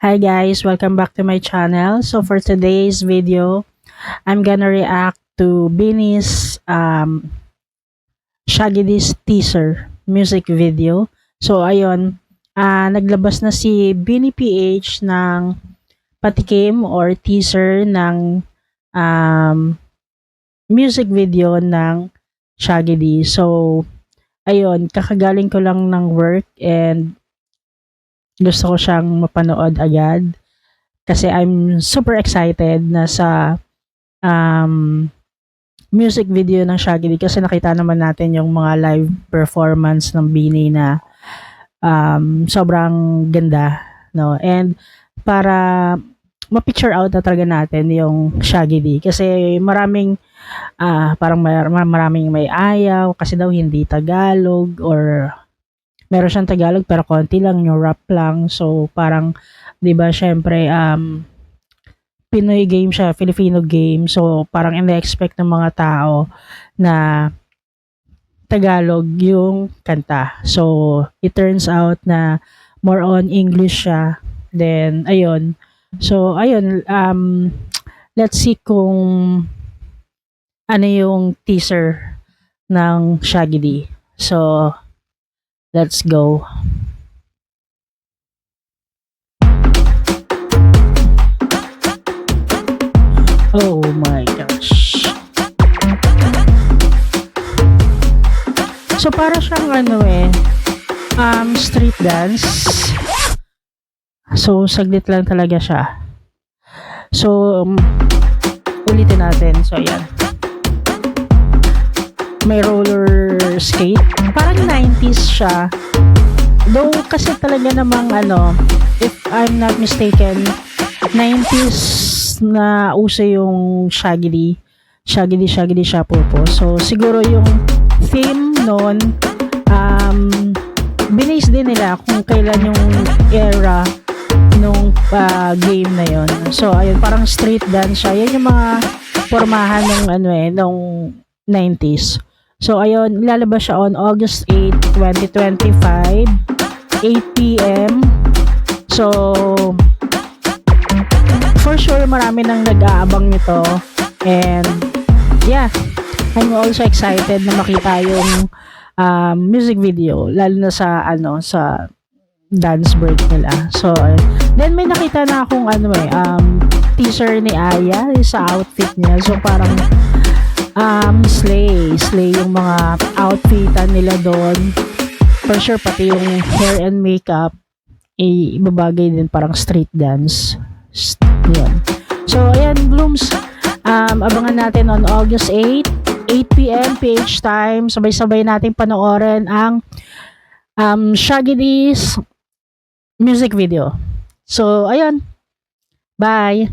Hi guys, welcome back to my channel. So for today's video, I'm gonna react to Beanie's Shaggy D's teaser music video. So ayun, naglabas na si Beanie PH ng patikim or teaser ng um, music video ng Shaggy D. So ayun, kakagaling ko lang ng work and gusto ko siyang mapanood agad. Kasi I'm super excited na sa um, music video ng Shaggy D kasi nakita naman natin yung mga live performance ng Beanie na sobrang ganda, no? And para ma-picture out na talaga natin yung Shaggy D kasi maraming may ayaw kasi daw hindi Tagalog or meron siyang Tagalog pero konti lang yung rap lang. So parang 'di ba syempre Pinoy game siya, Filipino game. So, parang ine-expect ng mga tao na Tagalog yung kanta. So, it turns out na more on English siya. Then, ayun. So, ayun. Let's see kung ano yung teaser ng Shaggy D. So, let's go. Oh my gosh. So para siyang street dance. So saglit lang talaga siya. So ulitin natin. So ayan. May roller skate. Parang 90s siya. Though kasi talaga namang if I'm not mistaken, 90s na uso yung Shaggy D. Shaggy D Shapopo. So siguro yung theme noon binase din nila kung kailan yung era nung game na yon. So ayun, parang street dance siya. Yan yung mga formahan nung 90s. So ayun, ilalabas siya on August 8, 2025, 8 p.m. So for sure marami nang nag-aabang nito and yeah, I'm also excited na makita yung music video lalo na sa sa dance break nila. So then may nakita na akong teaser ni Aya sa outfit niya. So parang slay yung mga outfitan nila doon. For sure pati yung hair and makeup ibabagay din parang street dance. Yun. So ayan Blooms, abangan natin on August 8 p.m. PH time. Sabay-sabay nating panoorin ang Shaggy D's music video. So ayun, bye.